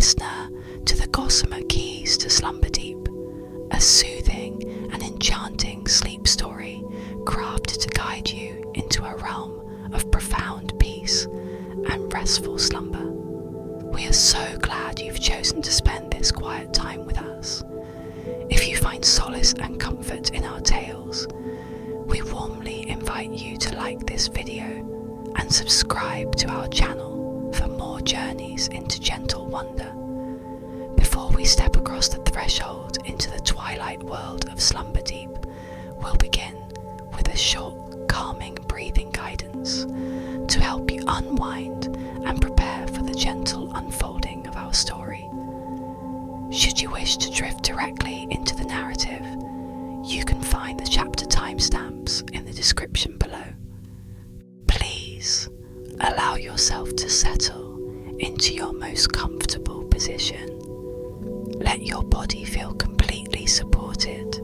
listener to the Gossamer Keys to Slumberdeep, a soothing and enchanting sleep story crafted to guide you into a realm of profound peace and restful slumber. We are so glad you've chosen to spend this quiet time with us. If you find solace and comfort in our tales, we warmly invite you to like this video and subscribe to our channel for more journeys into gentle wonder. Before we step across the threshold into the twilight world of Slumberdeep, we'll begin with a short, calming breathing guidance to help you unwind and prepare for the gentle unfolding of our story. Should you wish to drift directly into the narrative, you can find the chapter timestamps in the description below. Please allow yourself to settle into your most comfortable position. Let your body feel completely supported,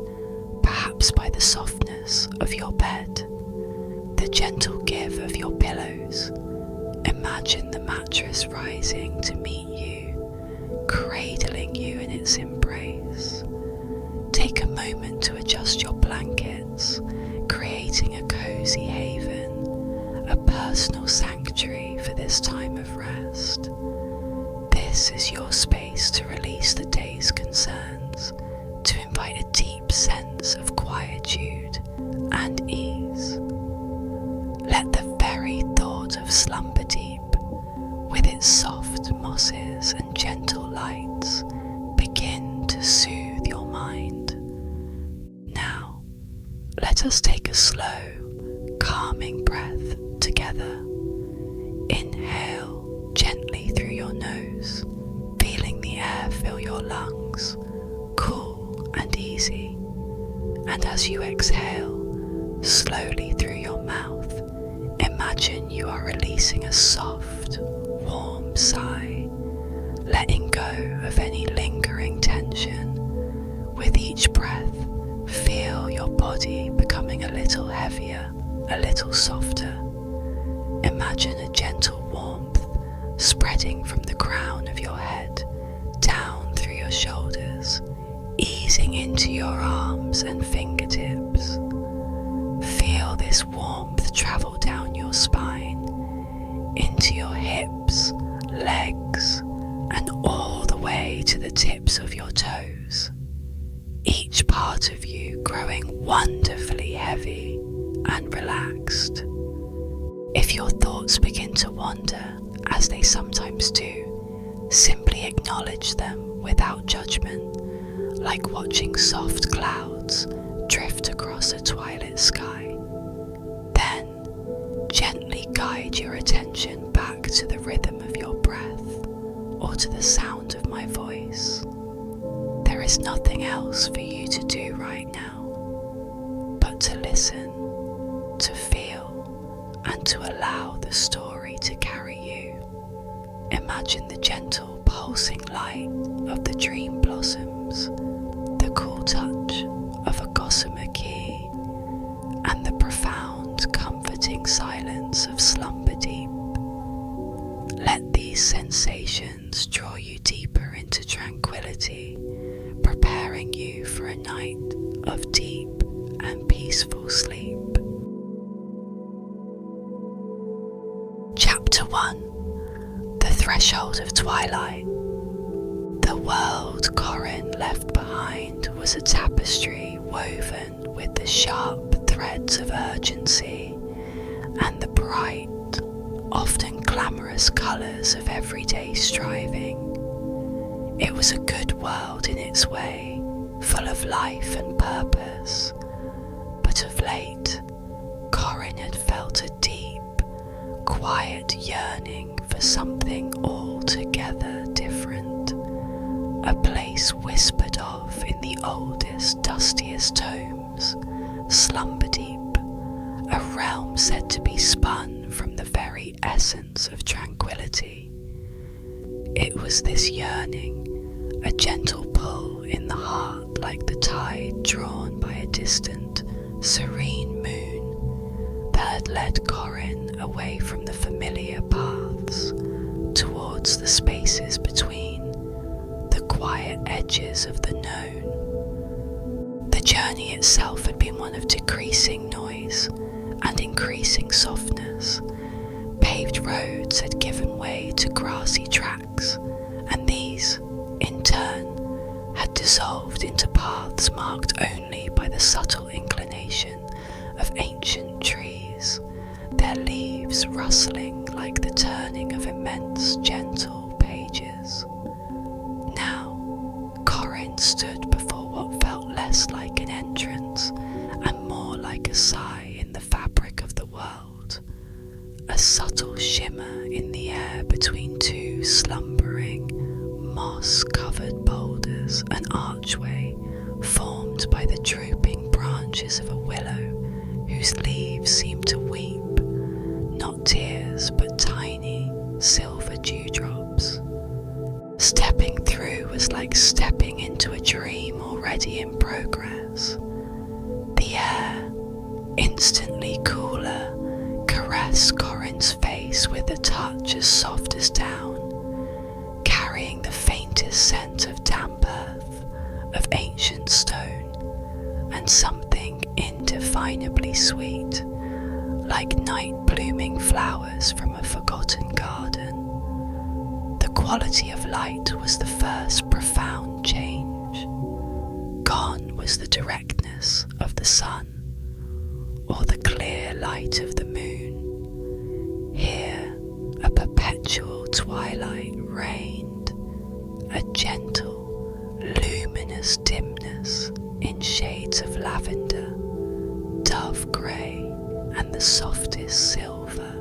perhaps by the softness of your bed, the gentle give of your pillows. Imagine the mattress rising to meet you, cradling you in its embrace. Take a moment to adjust your blankets, creating a cozy haven, a personal sanctuary for this time of rest. This is your space to release the day's concerns, to invite a deep sense of quietude and ease. Let the very thought of Slumberdeep, with its soft mosses and gentle lights, begin to soothe your mind. Now, let us take a slow, calming breath together. Inhale gently through your nose, feeling the air fill your lungs, cool and easy. And as you exhale slowly through your mouth, imagine you are releasing a soft, warm sigh, letting go of any lingering tension. With each breath, feel your body becoming a little heavier, a little softer. Imagine a gentle warmth spreading from the crown of your head down through your shoulders, easing into your arms and fingertips. Feel this warmth travel down your spine, into your hips, legs, and all the way to the tips of your toes. Each part of you growing wonderfully heavy and relaxed. If your thoughts begin to wander, as they sometimes do, simply acknowledge them without judgment, like watching soft clouds drift across a twilight sky. Then, gently guide your attention back to the rhythm of your breath or to the sound of my voice. There is nothing else for you to do right now but to listen, to feel, and to allow the story to carry you. Imagine the gentle pulsing light of the dream blossoms, the cool touch of a gossamer key, and the profound, comforting silence of Slumberdeep. Let these sensations draw you deeper into tranquility, preparing you for a night of deep and peaceful sleep. Chapter 1: The Threshold of Twilight. The world Corin left behind was a tapestry woven with the sharp threads of urgency and the bright, often glamorous colours of everyday striving. It was a good world in its way, full of life and purpose, but of late, Corin had felt a deep, quiet yearning for something altogether different, a place whispered of in the oldest, dustiest tomes, Slumberdeep, a realm said to be spun from the very essence of tranquility. It was this yearning, a gentle pull in the heart like the tide drawn by a distant, serene moon, that had led Corin away from the familiar paths towards the spaces between, quiet edges of the known. The journey itself had been one of decreasing noise and increasing softness. Paved roads had given way to grassy tracks, and these, in turn, had dissolved into paths marked only by the subtle inclination of ancient trees, their leaves rustling like the turning of immense gentle pages. Now, Corin stood before what felt less like an entrance and more like a sigh in the fabric of the world, a subtle shimmer in the air between two slumbering, moss-covered boulders, an archway formed by the drooping branches of a willow whose leaves seemed to weep, not tears but tiny silver dewdrops. Stepping through was like stepping into a dream already in progress. The air, instantly cooler, caressed Corin's face with a touch as soft as down, carrying the faintest scent of damp earth, of ancient stone, and something indefinably sweet, like night-blooming flowers from a forgotten garden. The quality of light was the first profound change. Gone was the directness of the sun, or the clear light of the moon. Here, a perpetual twilight reigned, a gentle, luminous dimness in shades of lavender, dove grey, and the softest silver.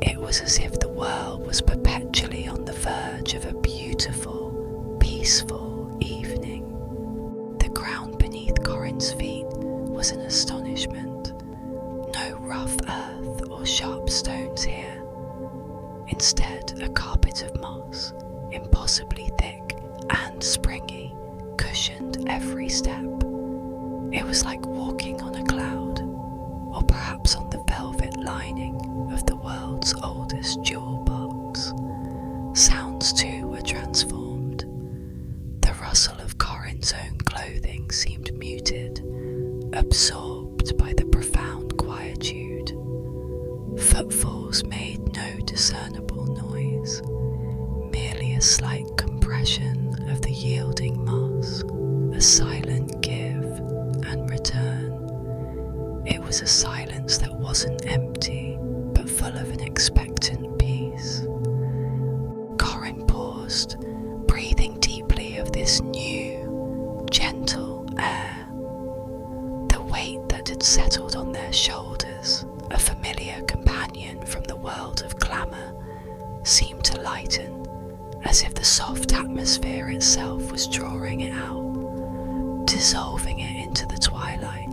It was as if the world was perpetually on the verge of a beautiful, peaceful evening. The ground beneath Corin's feet was an astonishment. No rough earth or sharp stones here. Instead, a carpet of moss, impossibly thick and springy, cushioned every step. It was like walking on a cloud, or perhaps on the velvet lining of the world's oldest jewel box. Sounds too were transformed. The rustle of Corin's own clothing seemed muted, absorbed by the profound quietude. Footfalls made no discernible noise, merely a slight compression of the yielding moss, a silent give and return. It was a silence that wasn't empty, but full of an expectant peace. Corin paused, breathing deeply of this new, gentle air. The weight that had settled on their shoulders, a familiar companion from the world of clamour, seemed to lighten, as if the soft atmosphere itself was drawing it out, dissolving it into the twilight.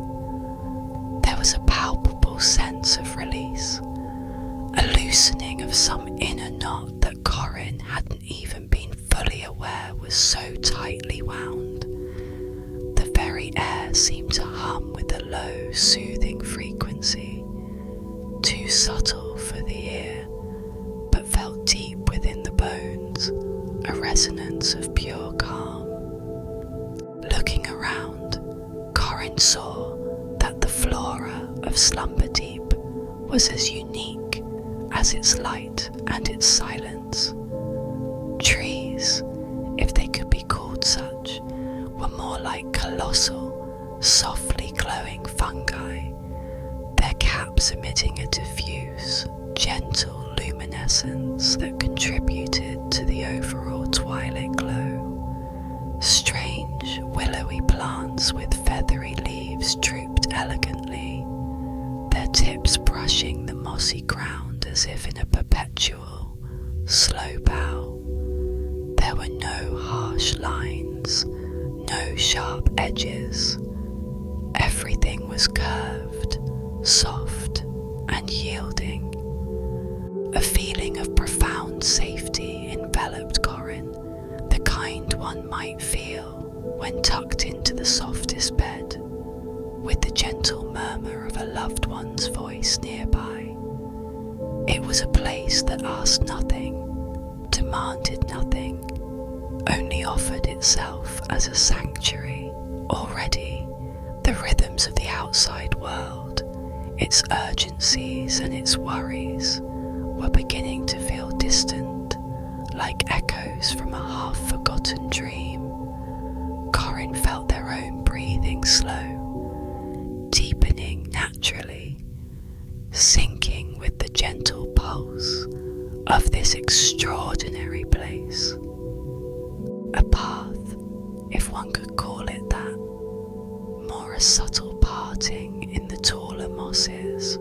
There was a palpable sense of release, a loosening of some inner knot that Corin hadn't even been fully aware was so tightly wound. The very air seemed to hum with a low, soothing frequency, too subtle for the ear, but felt deep within the bones, a resonance of pure calm. Looking around, Corin saw that the flora of Slumberdeep was as unique as its light and its silence. Trees, if they could be called such, were more like colossal, softly glowing fungi, their caps emitting a diffuse, gentle luminescence that contributed to the overall twilight glow. Strange, willowy plants with feathery leaves drooped elegantly, their tips brushing the mossy ground as if in a perpetual, slow bow. There were no harsh lines, no sharp edges. Everything was curved, soft, and yielding. A feeling of profound safety enveloped Corin, the kind one might feel when tucked into the softest bed, with the gentle murmur of a loved one's voice nearby. It was a place that asked nothing, demanded nothing, only offered itself as a sanctuary. Already, the rhythms of the outside world, its urgencies and its worries, were beginning to feel distant, like echoes from a half-forgotten dream. Corin felt their own breathing slow, deepening naturally, syncing with the gentle pulse of this extraordinary place. A path, if one could call it that, more a subtle parting in the taller mosses,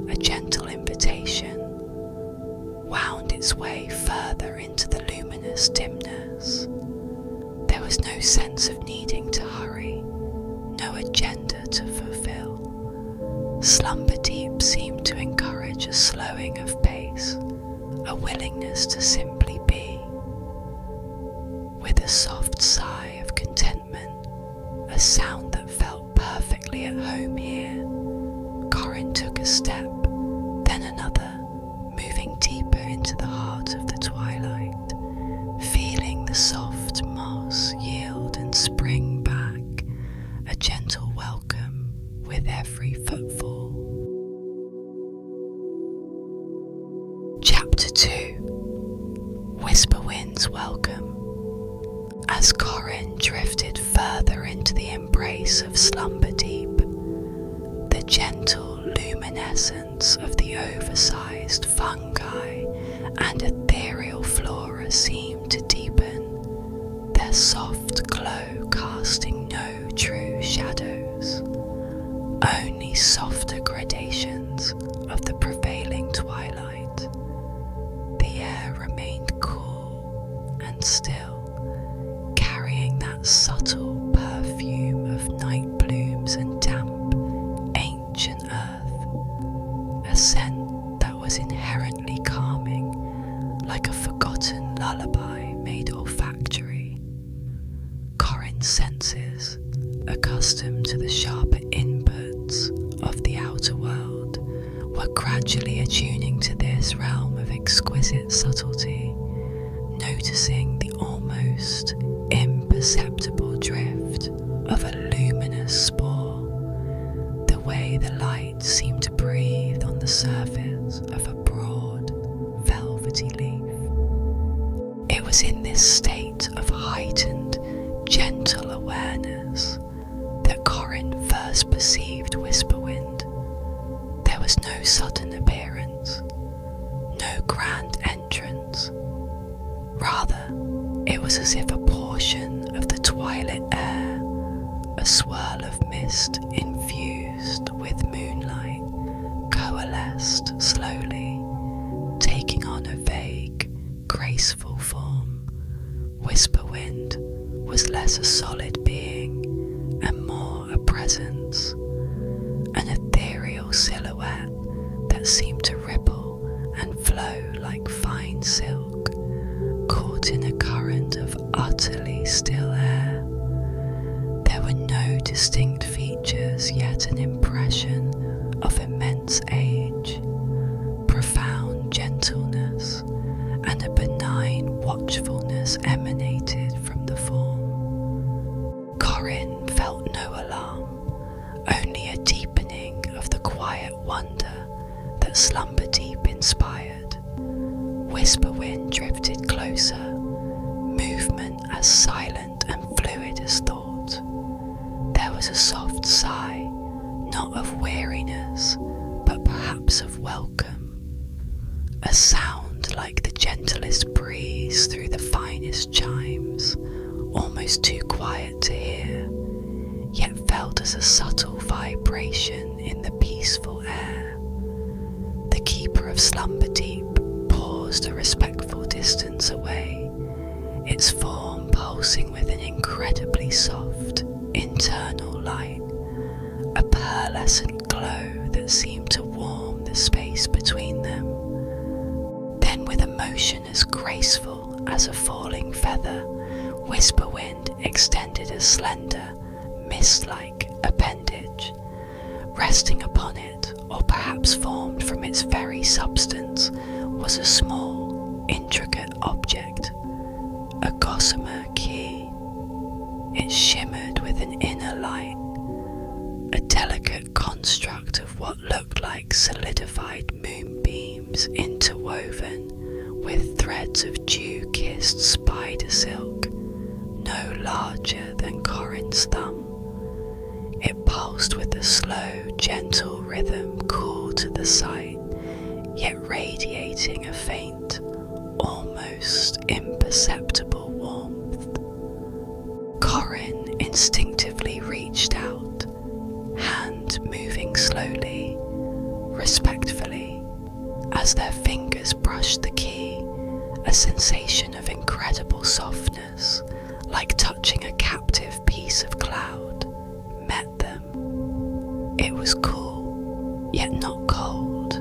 a gentle invitation, wound its way further into the luminous dimness. There was no sense of needing to hurry, no agenda to fulfill. Slumberdeep seemed to encourage a slowing of pace, a willingness to simply be. With a soft sigh of contentment, a sound that felt perfectly at home here, Corin took a step, then another, moving deeper into the heart of the twilight, feeling the soft moss yield and spring back, a gentle welcome with every footfall. Chapter 2. Whisperwind's Welcome. As Corin drifted further into the embrace of Slumberdeep, the gentle luminescence of the oversized fungi and ethereal flora seemed to deepen, their soft glow casting no true shadows, only softer gradations of the prevailing twilight. The air remained cool and still, carrying that subtle perfume of night blooms and damp, ancient earth, a scent that was inherently calming, like a forgotten lullaby made olfactory. Corin's senses, accustomed to the sharper inputs of the outer world, were gradually attuning to this realm of exquisite subtlety, noticing the almost imperceptible drift of a luminous spore, the way the light seemed to breathe on the surface of a broad, velvety leaf. It was in this state of heightened, gentle awareness that Corin first perceived Whisperwind. There was no sudden appearance, no grand entrance. Rather, it was as if a portion of the twilight air, a swirl of mist infused with moonlight, coalesced slowly, taking on a vague, graceful form. Whisperwind was less a solid being and more a presence, an ethereal silhouette that seemed to ripple and flow like fine silk, caught in a current of utterly still air. There were no distinct features, yet an impression of immense age, profound gentleness, and a benign watchfulness emanated from the form. Corin felt no alarm, only a deepening of the quiet wonder that Slumberdeep inspired. Whisperwind drifted closer, movement as silent and fluid as thought. There was a soft sigh, not of weariness, but perhaps of welcome, a sound like the gentlest breeze through the finest chimes, almost too quiet to hear, yet felt as a subtle vibration in the peaceful air. The keeper of Slumberdeep paused a respectful distance away, its form pulsing with an incredibly soft, internal light, a pearlescent glow that seemed to warm the space between them. Then, with a motion as graceful as a falling feather, Whisperwind extended a slender, mist-like appendage. Resting upon it, or perhaps formed from its very substance, was a small, intricate object, a gossamer like solidified moonbeams interwoven with threads of dew-kissed spider silk, no larger than Corin's thumb. It pulsed with a slow, gentle rhythm cool to the sight, yet radiating a faint, almost imperceptible warmth. Corin instinctively reached out, hand moving slowly, respectfully, as their fingers brushed the key. A sensation of incredible softness, like touching a captive piece of cloud, met them. It was cool, yet not cold,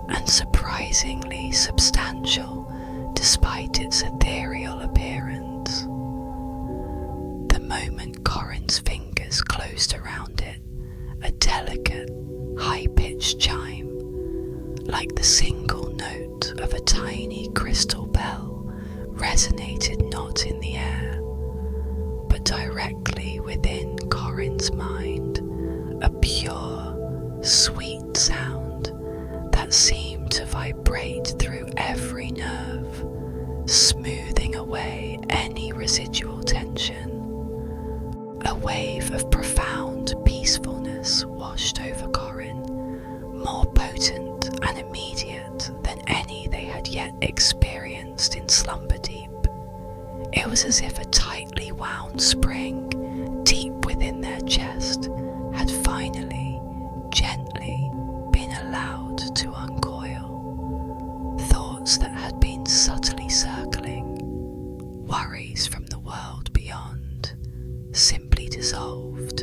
and surprisingly substantial despite its ethereal appearance. The moment Corin's fingers closed around it, a delicate, high-pitched chime, like the single note of a tiny crystal bell, resonated not in the air, but directly within Corin's mind, a pure, sweet sound that seemed to vibrate through every nerve, smoothing away any residual tension. A wave of profound peacefulness washed over Corin, more potent and immediate than any they had yet experienced in Slumberdeep. It was as if a tightly wound spring, deep within their chest, had finally, gently been allowed to uncoil. Thoughts that had been subtly circling, worries from the world beyond, simply dissolved,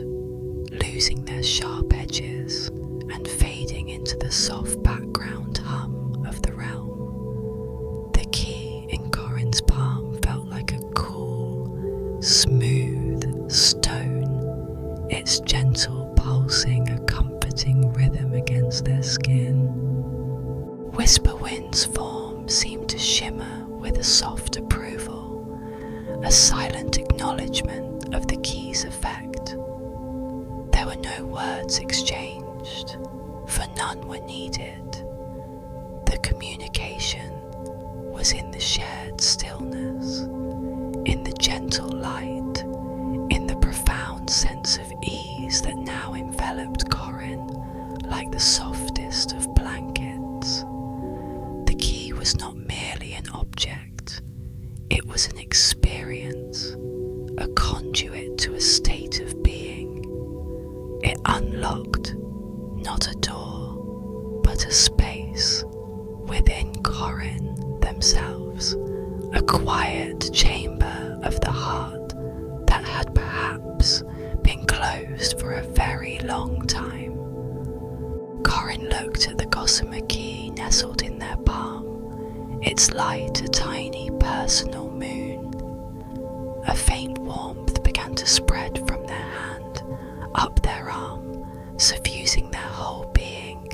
losing their sharp edges and fading into the soft background hum of the realm. The key in Corin's palm felt like a cool, smooth stone, its gentle pulsing a comforting rhythm against their skin. Whisperwind's form seemed to shimmer with a soft approval, a silent acknowledgement of the key's effect. There were no words exchanged, for none were needed. The communication was in the shared stillness, in the gentle light, in the profound sense of ease that now enveloped Corin like the softest of blankets. The key was not merely an object, it was an experience, a conduit to a state of being. It unlocked not a door, but a space within Corin themselves, a quiet chamber of the heart that had perhaps been closed for a very long time. Corin looked at the Gossamer Key nestled in their palm, its light a tiny personal moon. A faint warmth began to spread from their hand, up their arm, suffusing their whole being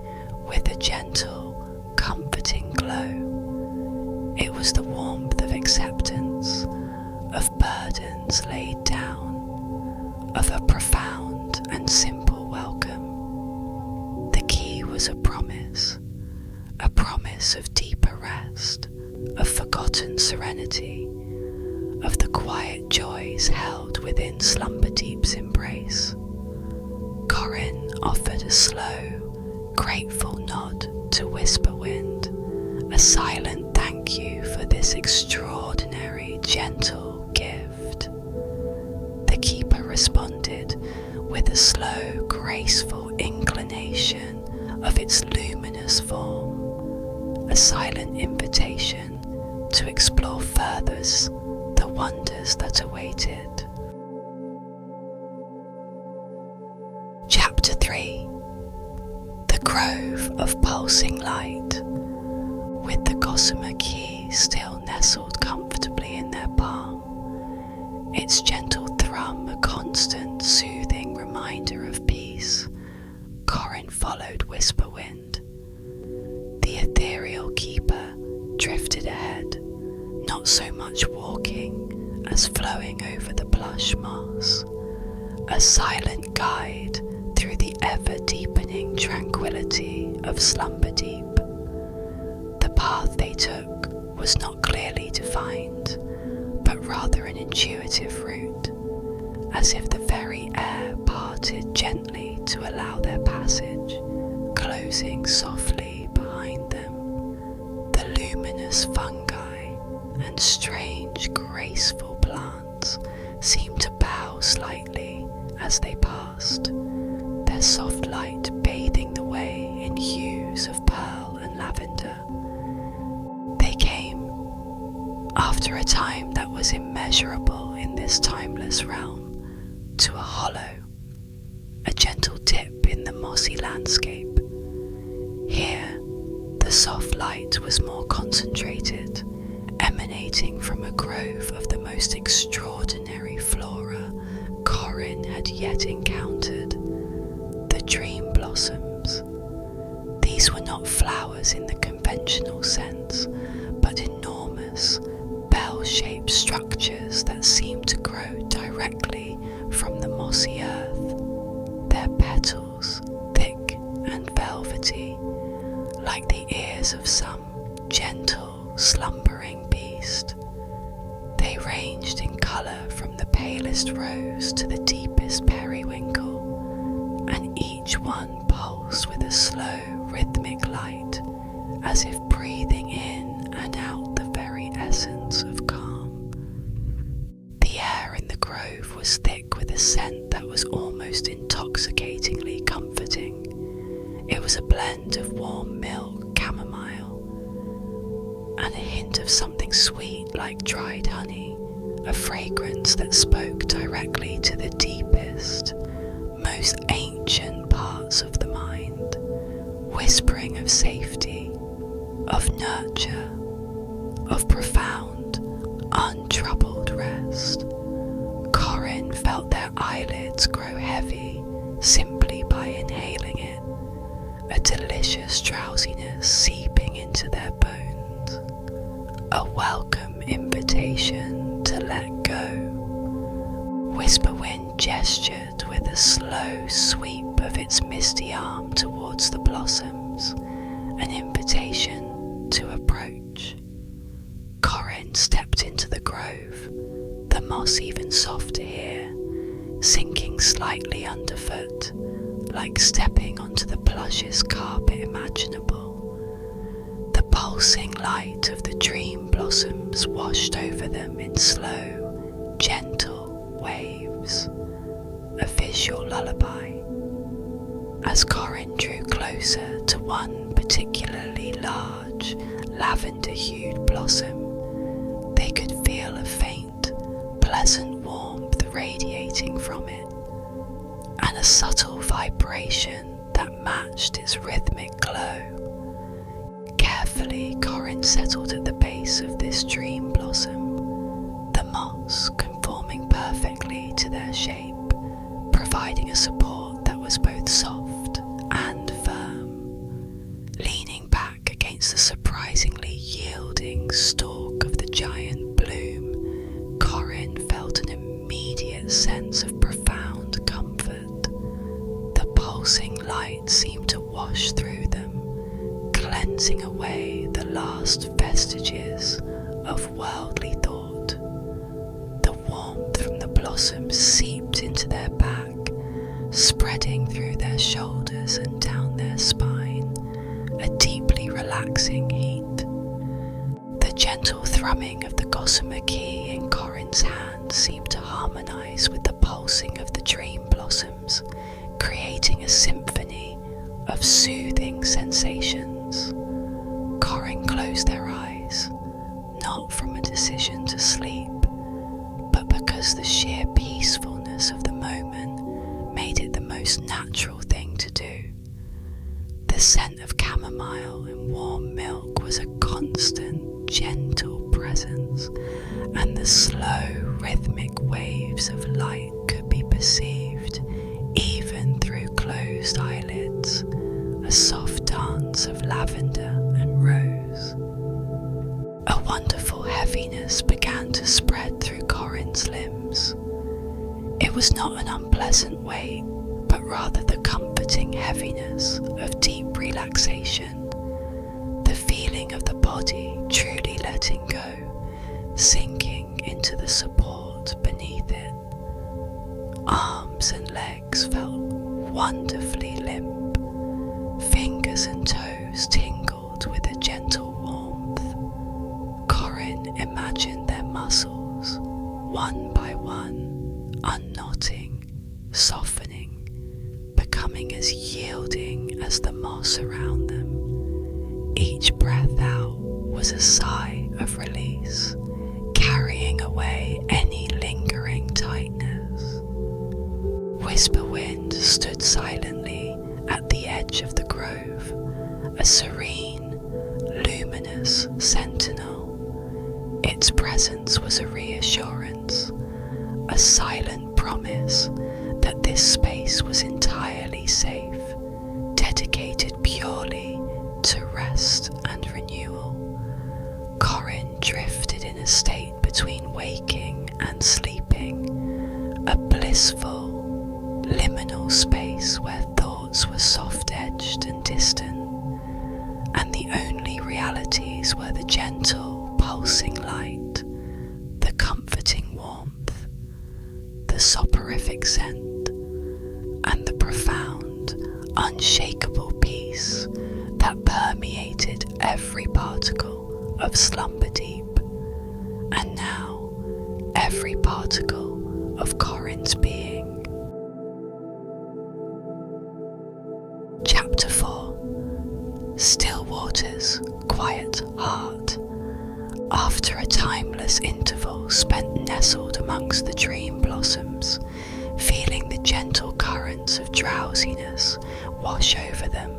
with a gentle, comforting glow. It was the warmth of acceptance, of burdens laid down, of a profound and simple welcome. The key was a promise of deeper rest, of forgotten serenity, of the quiet joys held within Slumberdeep's embrace. Corin offered a slow, grateful nod to Whisperwind, a silent thank you for this extraordinary, gentle gift. The keeper responded with a slow, graceful inclination of its luminous form, a silent invitation to explore further the wonders that awaited. Chapter 3. The Grove of Pulsing Light. With the Gossamer Key still nestled comfortably in their palm, its gentle thrum a constant, soothing reminder of peace, Corin followed Whisperwind. The ethereal keeper drifted ahead, not so much walking as flowing over the plush moss, a silent guide through the ever-deepening tranquility of Slumberdeep. The path they took was not clearly defined, but rather an intuitive route, as if the very air parted gently to allow their passage, closing softly behind them. The luminous fungi and strange, graceful plants seemed to bow slightly as they passed, their soft light bathing the way in hues of pearl and lavender. They came, after a time that was immeasurable in this timeless realm, to a hollow, a gentle dip in the mossy landscape. Here, the soft light was more concentrated, emanating from a grove of the most extraordinary flora Corin had yet encountered, the dream blossoms. These were not flowers in the conventional sense, but enormous, bell-shaped structures that seemed to grow directly from the mossy earth, their petals thick and velvety, like the ears of some gentle, slumbering beast. They ranged in colour from the palest rose to the deepest periwinkle, and each one pulsed with a slow, rhythmic light, as if breathing in and out the very essence of calm. The air in the grove was thick with a scent that was almost intoxicatingly comforting. It was a blend of warm milk, chamomile, and a hint of something sweet like dried honey, a fragrance that spoke directly to the deepest, most ancient parts of the mind, whispering of safety, of nurture, of profound, untroubled rest. Corin felt their eyelids grow heavy simply by inhaling it, a delicious drowsiness seeping into their bones, a welcome invitation to let go. Whisperwind gestured with a slow sweep of its misty arm towards the blossoms, an invitation to approach. Corin stepped into the grove, the moss even softer here, sinking slightly underfoot, like stepping onto the plushest carpet imaginable. The pulsing light of the dream blossoms washed over them in slow, gentle waves, a visual lullaby. As Corin drew closer to one particularly large, lavender-hued blossom, they could feel a faint, pleasant warmth radiating from it, and a subtle vibration that matched its rhythmic glow. Carefully, Corin settled at the base of this dream blossom, the moss conforming perfectly to their shape, providing a support that was both soft and firm. Leaning back against the surprisingly yielding stalk of the giant bloom, Corin felt an immediate sense of profound comfort. The pulsing light seemed to wash through them, cleansing away the last vestiges of worldly thought. The warmth from the blossoms seeped into their back, spreading through their shoulders and down their spine, a deeply relaxing heat. The gentle thrumming of the Gossamer Key in Corin's hand seemed to harmonize with the pulsing of the dream blossoms, creating a symphony of soothing sensations. Corin closed their eyes, not from a decision to sleep, but because the sheer peacefulness of the moment made it the most natural thing to do. The scent of chamomile and warm milk was a constant, gentle presence, and the slow, rhythmic waves of light could be perceived even through closed eyelids, a soft dance of lavender and rose. A wonderful heaviness began to spread through Corin's limbs. It was not an unpleasant weight, but rather the comfort comforting heaviness of deep relaxation, the feeling of the body truly letting go, sinking into the support beneath it. Arms and legs felt wonderfully limp, fingers and toes tingled with a gentle warmth. Corin imagined their muscles, one by one, unknotting, softening, becoming as yielding as the moss around them. Each breath out was a sigh of release, carrying away any lingering tightness. Whisperwind stood silently at the edge of the grove, a serene, luminous sentinel. Its presence was a reassurance, a silent promise that this space was entirely safe, dedicated purely to rest and renewal. Corin drifted in a state between waking and sleeping, a blissful, liminal space where thoughts were soft-edged and distant, and the only realities were the gentle, pulsing light, the comforting warmth, the soporific scent, and the profound, unshakable peace that permeated every particle of Slumberdeep, and now every particle of Corin's being. Chapter 4. Still Waters, Quiet Heart. After a timeless interval spent nestled amongst the dream blossoms, feeling the gentle currents of drowsiness wash over them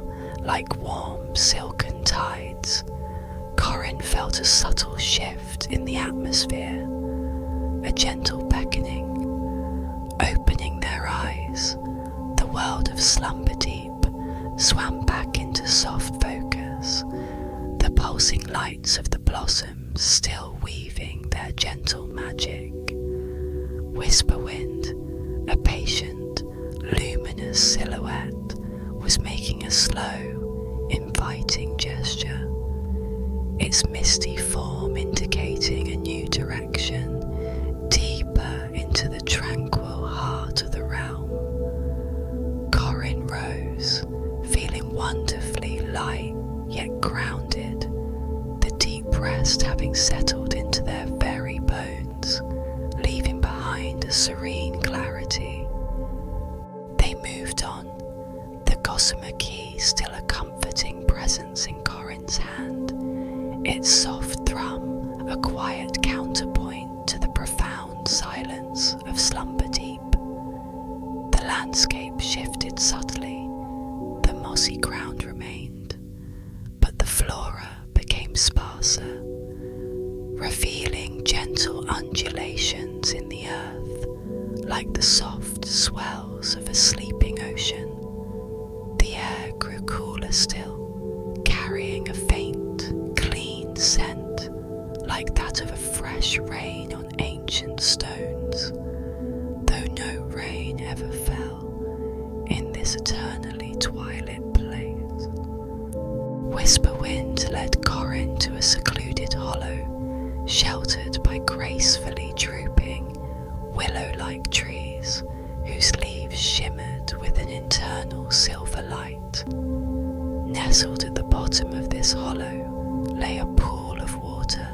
like warm silken tides, Corin felt a subtle shift in the atmosphere, a gentle beckoning. Opening their eyes, the world of Slumberdeep swam back into soft focus, the pulsing lights of the blossoms still weaving their gentle magic. Whisperwind, a patient, luminous silhouette, was making a slow, inviting gesture, its misty form indicating a new direction, deeper into the tranquil heart of the realm. Corin rose, feeling wonderfully light yet grounded, the deep rest having settled into their very bones, leaving behind a serene clarity. They moved on, the Gossamer Keys still a comforting presence in Corin's hand, its soft thrum a quiet counterpoint to the profound silence of Slumberdeep. The landscape shifted subtly, the mossy ground remained, but the flora became sparser, revealing gentle undulations in the earth, like the soft swells of a sleeping ocean. The air grew cooler still, carrying a faint, clean scent, like that of a fresh rain on ancient stones, though no rain ever fell in this eternally twilit place. Whisperwind led Corin to a secluded hollow, sheltered by gracefully drooping, willow-like trees, whose leaves shimmered with an internal silver light. Nestled at the bottom of this hollow lay a pool of water,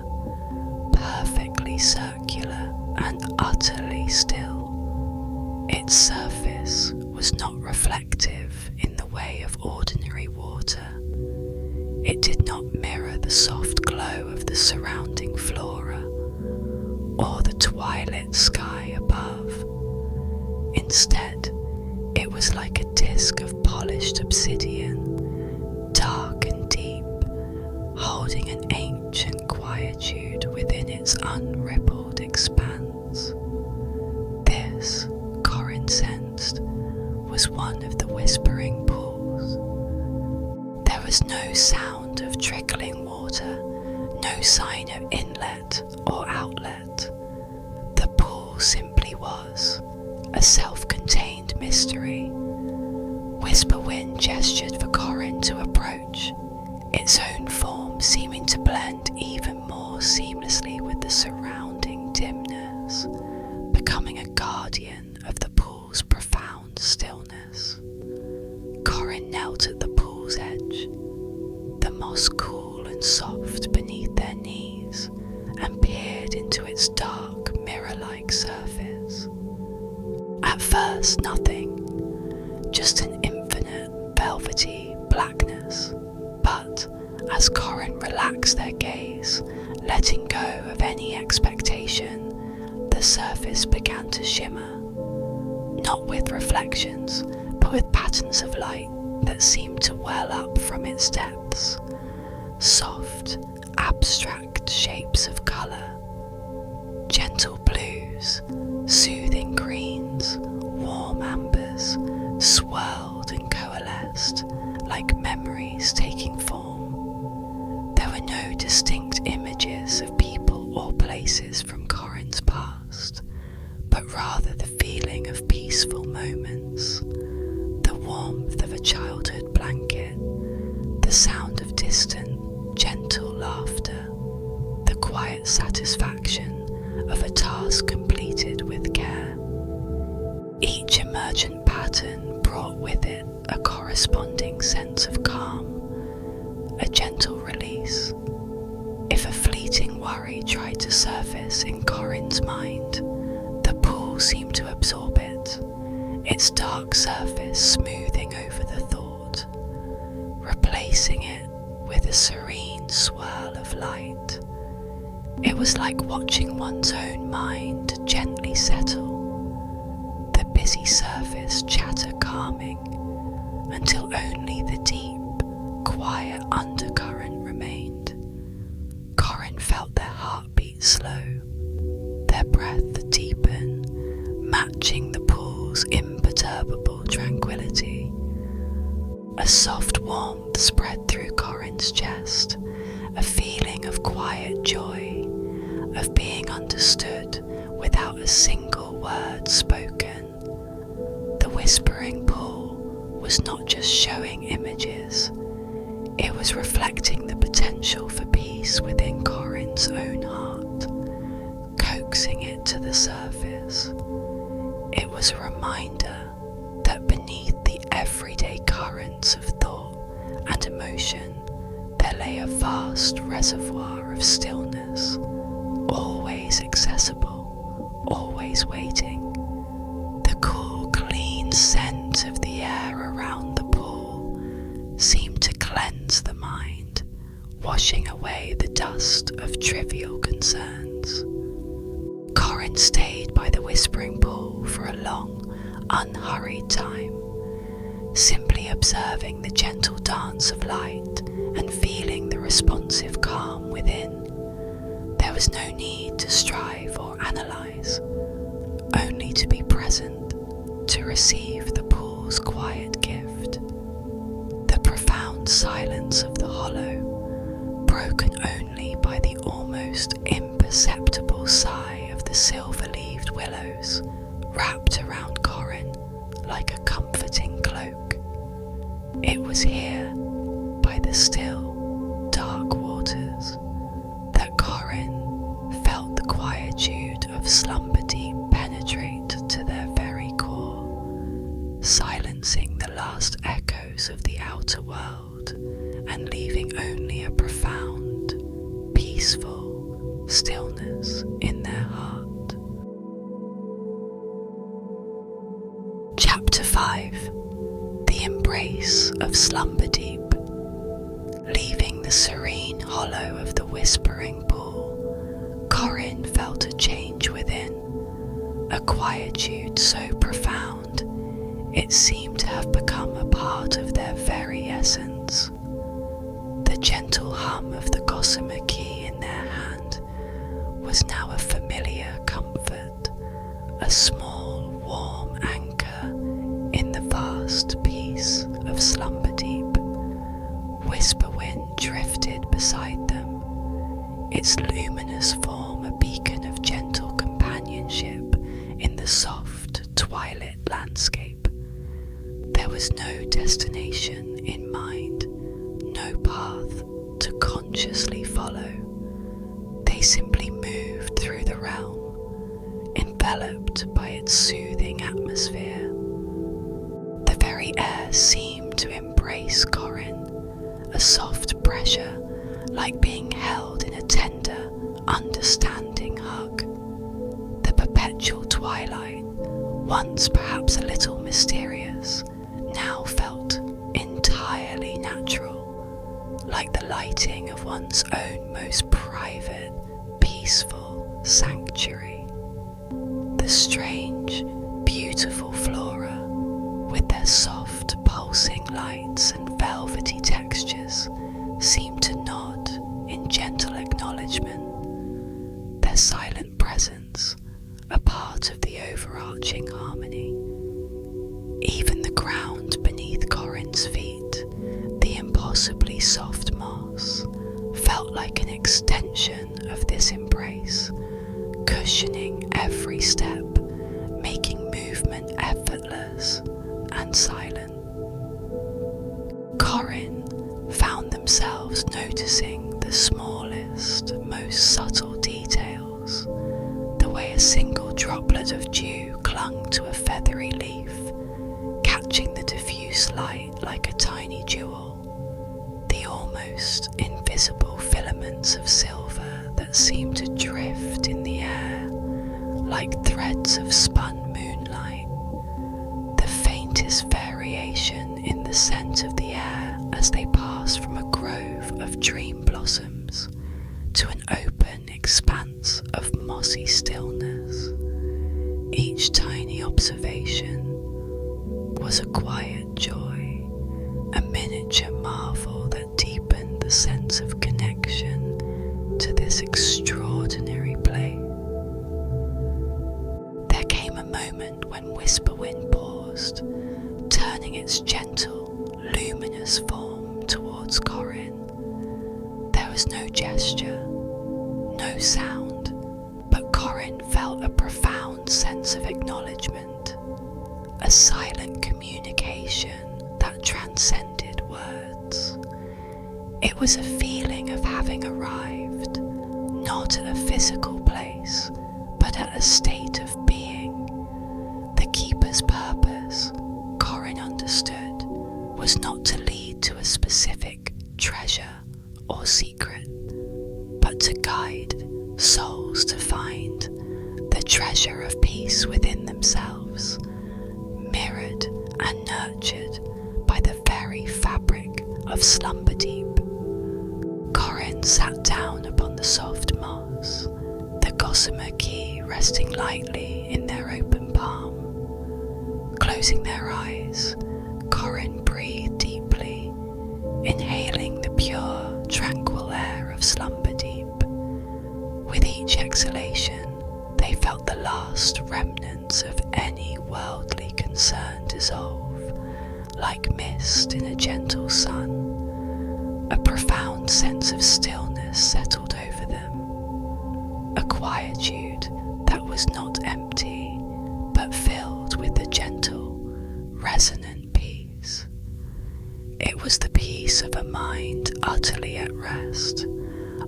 perfectly circular and utterly still. Its surface was not reflective in the way of ordinary water. It did not mirror the soft glow of the surrounding flora or the twilit sky above. Instead, it was like a disk of polished obsidian, dark and deep, holding an ancient quietude within its unrippled expanse. This, Corin sensed, was one of the whispering pools. There was no sound of trickling water, no sign of inlet or outlet. The pool simply was, a self-contained mystery, Whisperwind gestured for Corin to approach, its own form seeming to blend even more seamlessly with the surrounding dimness, becoming a guardian of the pool's profound stillness. Corin knelt at the pool's edge, the moss cool and soft beneath their knees, and peered into its dark, mirror-like surface. At first, nothing, just an infinite, velvety blackness. But as Corin relaxed their gaze, letting go of any expectation, the surface began to shimmer, not with reflections, but with patterns of light that seemed to well up from its depths. Soft, abstract shapes of colour, gentle blues, soothing greens, warm ambers, swirled and coalesced like memories taking form. There were no distinct images of people or places from Corin's past, but rather the feeling of peaceful moments, the warmth of a childhood blanket, the sound of distant, gentle laughter, the quiet satisfaction of a task completed with care. Each emergent pattern brought with it a corresponding sense of calm, a gentle release. If a fleeting worry tried to surface in Corin's mind, the pool seemed to absorb it, its dark surface smoothing over the thought, replacing it with a serene swirl of light. It was like watching one's own mind gently settle, the busy surface chatter calming, until only the deep, quiet undercurrent remained. Corin felt their heartbeat slow, their breath deepen, matching the pool's imperturbable tranquility. A soft warmth spread through Corin's chest, a feeling of quiet joy, of being understood without a single word spoken. The whispering pool was not just showing images, it was reflecting the potential for peace within Corin's own heart, coaxing it to the surface. It was a reminder that beneath the everyday currents of thought and emotion, there lay a vast reservoir of stillness, always accessible, always waiting. The cool, clean scent of the air around the pool seemed to cleanse the mind, washing away the dust of trivial concerns. Corin stayed by the whispering pool for a long, unhurried time, simply observing the gentle dance of light and feeling the responsive calm within. There was no need to strive or analyze, only to be present, to receive the pool's quiet gift. The profound silence of the hollow, broken only by the almost imperceptible sigh of the silver-leaved willows, wrapped around Corin like a comforting cloak. It was here, by the still, dark waters, that Corin felt the quietude of Slumberdeep penetrate to their very core, silencing the last echoes of the outer world and leaving only a profound, peaceful stillness in their heart. Chapter 5. The Embrace of Slumberdeep. Leaving the serene hollow of the whispering pool, Corin felt a change within, a quietude so profound it seemed to have become a part of their very essence. The gentle hum of the Gossamer Key in their hand was now a familiar comfort, a small, warm anchor in the vast peace of Slumberdeep. Whisperwind drifted beside them, its luminous form a beacon of gentle companionship in the soft, twilit landscape. There was was no destination in mind, no path to consciously follow. They simply moved through the realm, enveloped by its soothing atmosphere. The very air seemed to embrace Corin, a soft pressure like being held in a tender, understanding hug. The perpetual twilight, once perhaps a little mysterious, now felt entirely natural, like the lighting of one's own most private, peaceful sanctuary. The strange, beautiful flora, with their soft, pulsing lights and velvety textures, seemed to nod in gentle acknowledgement, their silent presence a part of the overarching harmony. Even the ground beneath Corin's feet, the impossibly soft moss, felt like an extension of this embrace, cushioning every step, making movement effortless and silent. Corin found themselves noticing the smallest, most subtle details, the way a single droplet of dew clung to a feathery leaf, catching the diffuse light like a tiny jewel, the almost invisible filaments of silver that seemed to drift in the air like threads of spun moonlight, the faintest variation in the scent of the air as they passed from a grove of dream blossoms to an open expanse of mossy stillness. Each tiny observation was a quiet joy, a miniature marvel that deepened the sense of connection to this extraordinary place. There came a moment when Whisperwind paused, turning its gentle, luminous form towards Corin. There was no gesture, no sound, but Corin felt a profound sense of acknowledgement, a silent communication that transcended words. It was a feeling of having arrived, not at a physical place, but at a state of being. The keeper's purpose, Corin understood, was not to lead to a specific treasure or secret, but to guide souls to find the treasure of peace within themselves, mirrored and nurtured by the very fabric of Slumberdeep. Corin sat down upon the soft moss, the Gossamer Key resting lightly in their open palm. Closing their eyes, Corin breathed deeply, inhaling the pure, tranquil air of Slumberdeep. With each exhalation, they felt the last remnants of any worldly concern dissolve, like mist in a gentle sun. A profound sense of stillness settled over them, a quietude that was not empty, but filled with the gentle, resonant peace. It was the peace of a mind utterly at rest,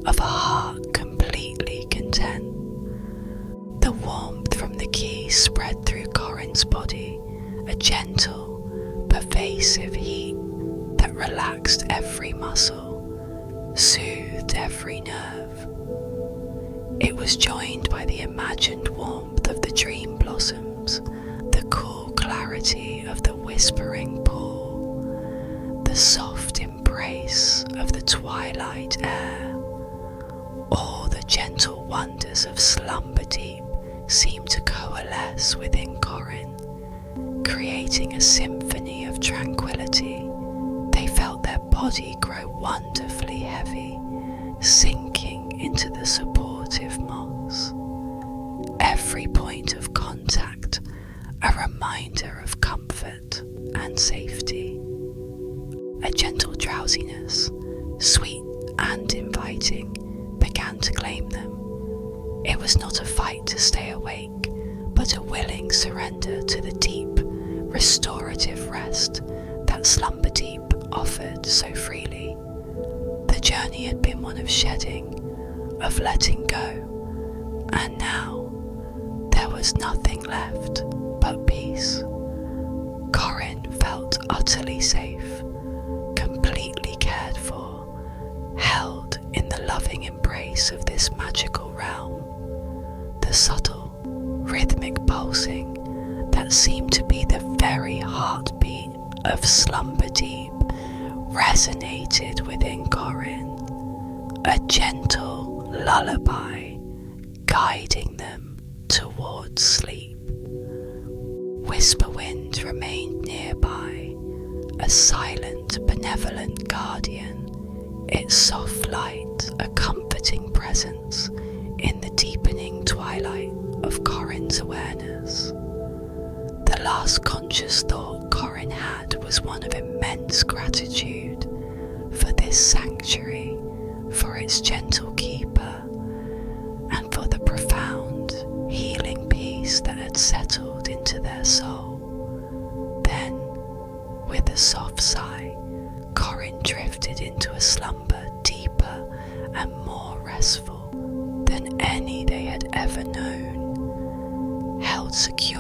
of a heart completely content. The warmth from the key spread through Corin's body, a gentle, pervasive heat that relaxed every muscle, soothed every nerve. It was joined by the imagined warmth of the dream blossoms, the cool clarity of the whispering pool, the soft embrace of the twilight air. All the gentle wonders of Slumberdeep seemed to coalesce within Corin, creating a symphony of tranquility. They felt their body grow wonderfully heavy, sinking into the supportive moss. Every point of contact a reminder of comfort and safety. A gentle drowsiness, sweet and inviting, began to claim them. It was not a fight to stay awake, but a willing surrender to the deep, restorative rest that Slumberdeep offered so freely. The journey had been one of shedding, of letting go, and now there was nothing left but peace. Corin felt utterly safe, completely cared for, held in the loving embrace of this magical realm. The subtle, rhythmic pulsing that seemed to be the very heartbeat of Slumberdeep resonated within Corin, a gentle lullaby guiding them towards sleep. Whisperwind remained nearby, a silent, benevolent guardian, its soft light a comforting presence in the deepening twilight of Corin's awareness. The last conscious thought Corin had was one of immense gratitude for this sanctuary, for its gentle keeper, and for the profound, healing peace that had settled into their soul. Then, with a soft sigh, Corin drifted into a slumber deeper and more restful than any they had ever known, held secure